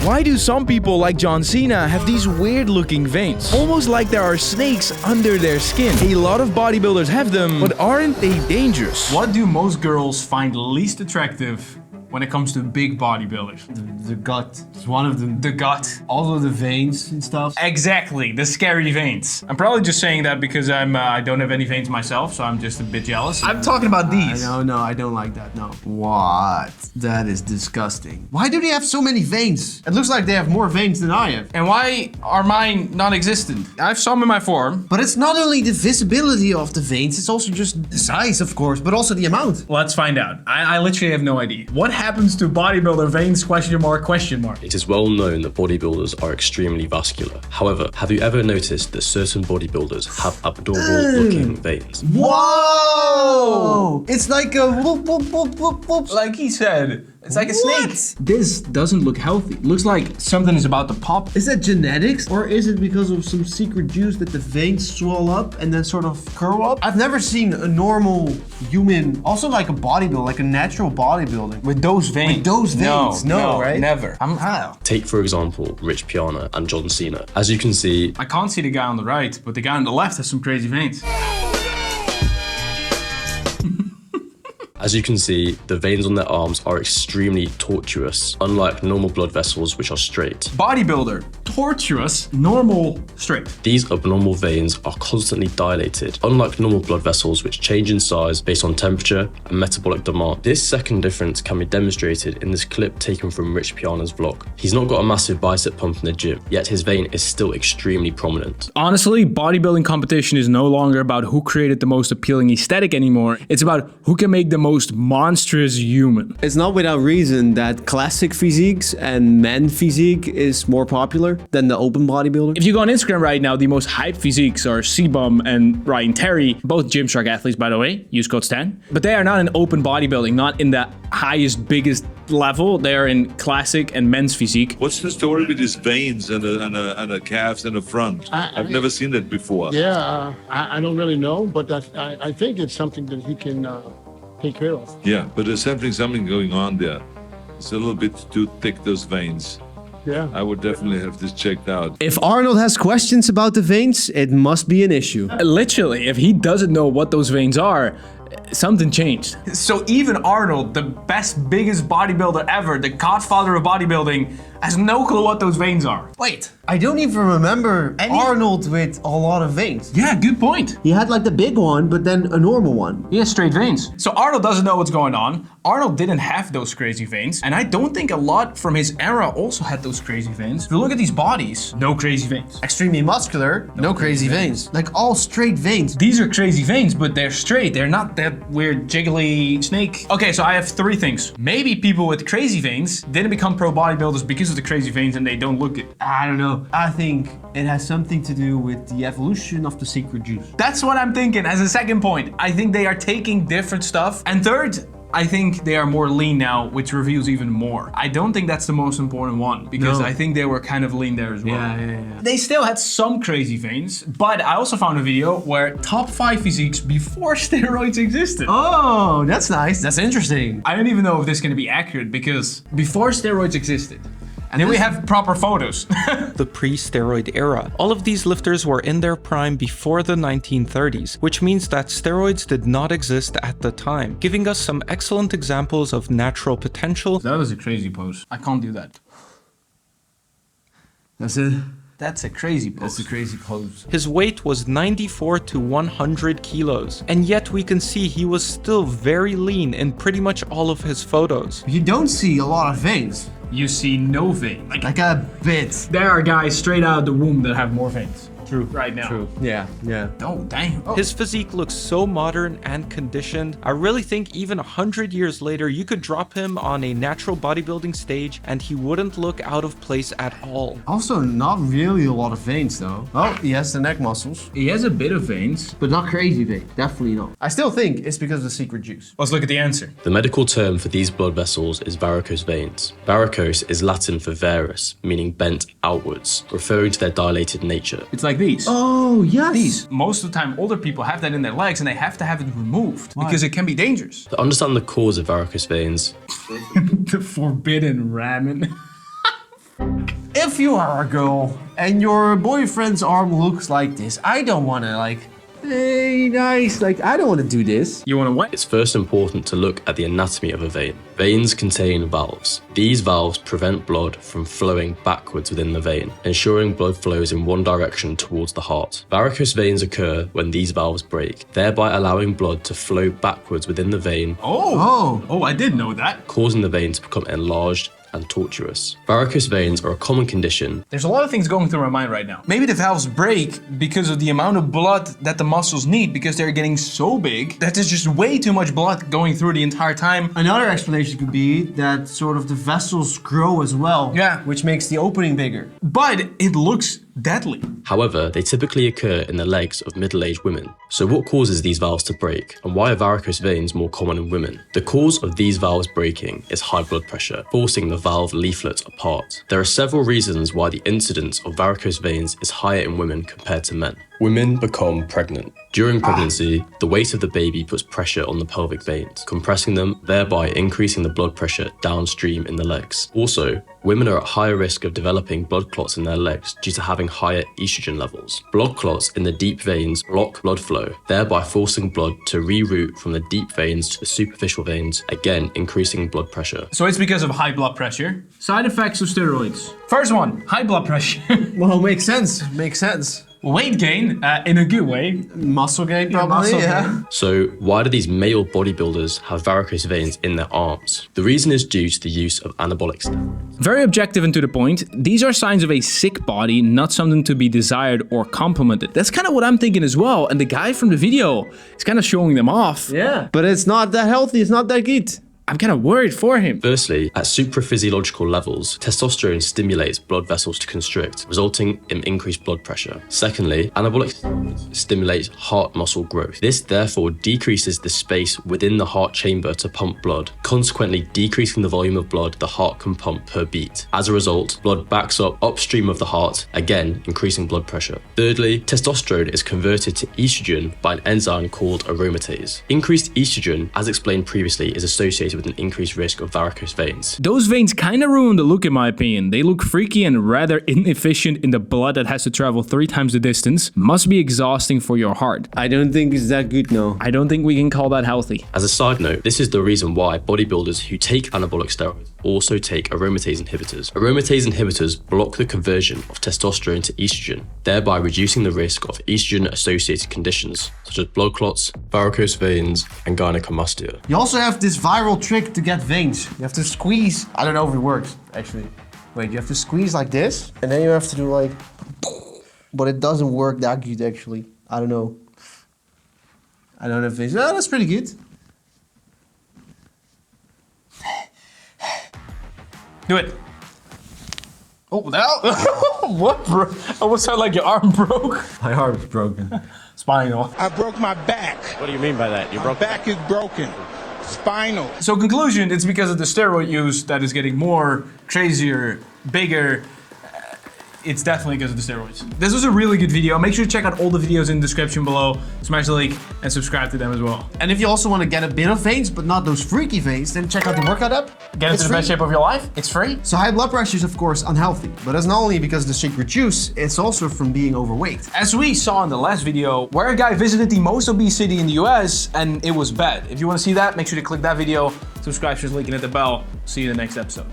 Why do some people like John Cena have these weird looking veins? Almost like there are snakes under their skin. A lot of bodybuilders have them, but aren't they dangerous? What do most girls find least attractive when it comes to big bodybuilders? The gut. It's one of them. The gut. Also the veins and stuff. Exactly, the scary veins. I'm probably just saying that because I don't have any veins myself, so I'm just a bit jealous. I'm talking about these. No, I don't like that, no. What? That is disgusting. Why do they have so many veins? It looks like they have more veins than I have. And why are mine non-existent? I have some in my forearm. But it's not only the visibility of the veins, it's also just the size, of course, but also the amount. Let's find out. I literally have no idea. What happens to bodybuilder veins, question mark, question mark? It is well known that bodybuilders are extremely vascular. However, have you ever noticed that certain bodybuilders have abnormal looking veins? Whoa! It's like a whoop, whoop, whoop, whoop, whoop. Like he said, it's like a snake. What? This doesn't look healthy. It looks like something is about to pop. Is that genetics? Or is it because of some secret juice that the veins swell up and then sort of curl up? I've never seen a normal human, also like a bodybuilder, like a natural bodybuilding. With those veins. With those veins, no, right? Never. Take, for example, Rich Piana and John Cena. As you can see, I can't see the guy on the right, but the guy on the left has some crazy veins. As you can see, the veins on their arms are extremely tortuous, unlike normal blood vessels which are straight. Bodybuilder, tortuous, normal, straight. These abnormal veins are constantly dilated, unlike normal blood vessels which change in size based on temperature and metabolic demand. This second difference can be demonstrated in this clip taken from Rich Piana's vlog. He's not got a massive bicep pump in the gym, yet his vein is still extremely prominent. Honestly, bodybuilding competition is no longer about who created the most appealing aesthetic anymore. It's about who can make the most monstrous human. It's not without reason that classic physiques and men physique is more popular than the open bodybuilder. If you go on Instagram right now, the most hyped physiques are C-Bum and Ryan Terry, both Gymshark athletes, by the way, use code STAN. But they are not in open bodybuilding, not in the highest, biggest level. They are in classic and men's physique. What's the story with his veins and the calves in the front? I've never seen that before. Yeah, I don't really know, but I think it's something that he can take care of. Yeah, but there's something going on there. It's a little bit too thick, those veins. Yeah. I would definitely have this checked out. If Arnold has questions about the veins, it must be an issue. Literally, if he doesn't know what those veins are, something changed. So even Arnold, the best, biggest bodybuilder ever, the godfather of bodybuilding, has no clue what those veins are. Wait, I don't even remember Arnold with a lot of veins. Yeah, good point. He had like the big one, but then a normal one. He has straight veins. So Arnold doesn't know what's going on. Arnold didn't have those crazy veins. And I don't think a lot from his era also had those crazy veins. If you look at these bodies, no crazy veins. Extremely muscular, no crazy veins. Like all straight veins. These are crazy veins, but they're straight. They're not that weird jiggly snake. Okay, so I have three things. Maybe people with crazy veins didn't become pro bodybuilders because of the crazy veins and they don't look good. I don't know. I think it has something to do with the evolution of the secret juice. That's what I'm thinking as a second point. I think they are taking different stuff. And third, I think they are more lean now, which reveals even more. I don't think that's the most important one because I think they were kind of lean there as well. Yeah. They still had some crazy veins, but I also found a video where top 5 physiques before steroids existed. Oh, that's nice. That's interesting. I don't even know if this is going to be accurate because before steroids existed, and then we have proper photos. The pre-steroid era. All of these lifters were in their prime before the 1930s, which means that steroids did not exist at the time, giving us some excellent examples of natural potential. That was a crazy pose. I can't do that. That's it. That's a crazy pose. That's a crazy pose. His weight was 94 to 100 kilos, and yet we can see he was still very lean in pretty much all of his photos. You don't see a lot of veins. You see no vein. Like a bit. There are guys straight out of the womb that have more veins. True. Right now. True. Yeah. Oh, damn. Oh. His physique looks so modern and conditioned. I really think even 100 years later, you could drop him on a natural bodybuilding stage and he wouldn't look out of place at all. Also, not really a lot of veins though. Oh, he has the neck muscles. He has a bit of veins, but not crazy veins. Definitely not. I still think it's because of the secret juice. Let's look at the answer. The medical term for these blood vessels is varicose veins. Varicose is Latin for varus, meaning bent outwards, referring to their dilated nature. It's like these. Oh, yes. These. Most of the time, older people have that in their legs and they have to have it removed because it can be dangerous. To understand the cause of varicose veins, The forbidden ramen. if you are a girl and your boyfriend's arm looks like this, I don't want to like, hey, nice, like I don't want to do this. You want to what? It's first important to look at the anatomy of a vein. Veins contain valves. These valves prevent blood from flowing backwards within the vein, ensuring blood flows in one direction towards the heart. Varicose veins occur when these valves break, thereby allowing blood to flow backwards within the vein, Oh, I did know that. causing the vein to become enlarged and tortuous. Varicose veins are a common condition. There's a lot of things going through my mind right now. Maybe the valves break because of the amount of blood that the muscles need, because they're getting so big that there's just way too much blood going through the entire time. Another explanation could be that sort of the vessels grow as well. Yeah. Which makes the opening bigger. But it looks deadly. However, they typically occur in the legs of middle-aged women. So what causes these valves to break, and why are varicose veins more common in women? The cause of these valves breaking is high blood pressure, forcing the valve leaflet apart. There are several reasons why the incidence of varicose veins is higher in women compared to men. Women become pregnant. During pregnancy, the weight of the baby puts pressure on the pelvic veins, compressing them, thereby increasing the blood pressure downstream in the legs. Also, women are at higher risk of developing blood clots in their legs due to having higher estrogen levels. Blood clots in the deep veins block blood flow, thereby forcing blood to reroute from the deep veins to the superficial veins, again increasing blood pressure. So it's because of high blood pressure. Side effects of steroids. First one, high blood pressure. Well, makes sense. Makes sense. Weight gain, in a good way. Muscle gain, probably. muscle Yeah. gain. So why do these male bodybuilders have varicose veins in their arms? The reason is due to the use of anabolic steroids. Very objective and to the point. These are signs of a sick body, not something to be desired or complimented. That's kind of what I'm thinking as well. And the guy from the video is kind of showing them off. Yeah. But it's not that healthy. It's not that good. I'm kind of worried for him. Firstly, at supraphysiological levels, testosterone stimulates blood vessels to constrict, resulting in increased blood pressure. Secondly, anabolic steroids stimulate heart muscle growth. This therefore decreases the space within the heart chamber to pump blood, consequently decreasing the volume of blood the heart can pump per beat. As a result, blood backs up upstream of the heart, again increasing blood pressure. Thirdly, testosterone is converted to estrogen by an enzyme called aromatase. Increased estrogen, as explained previously, is associated with an increased risk of varicose veins. Those veins kind of ruin the look in my opinion. They look freaky and rather inefficient in the blood that has to travel 3 times the distance. Must be exhausting for your heart. I don't think it's that good, no. I don't think we can call that healthy. As a side note, this is the reason why bodybuilders who take anabolic steroids also take aromatase inhibitors. Aromatase inhibitors block the conversion of testosterone to estrogen, thereby reducing the risk of estrogen-associated conditions such as blood clots, varicose veins, and gynecomastia. You also have this viral trick to get veins. You have to squeeze. I don't know if it works, actually. Wait, you have to squeeze like this, and then you have to do like... But it doesn't work that good, actually. I don't know. I don't have veins. Oh, that's pretty good. Do it. Oh, now? What, bro? I almost sound like your arm broke. My arm is broken. Spinal. I broke my back. What do you mean by that? You broke Back is broken. Spinal. So conclusion, it's because of the steroid use that is getting more, crazier, bigger. It's definitely because of the steroids. This was a really good video. Make sure to check out all the videos in the description below. Smash the link and subscribe to them as well. And if you also want to get a bit of veins, but not those freaky veins, then check out the workout app. Get into the best shape of your life. It's free. So high blood pressure is of course unhealthy, but it's not only because of the secret juice, it's also from being overweight. As we saw in the last video, where a guy visited the most obese city in the US and it was bad. If you want to see that, make sure to click that video, subscribe, just link and hit the bell. See you in the next episode.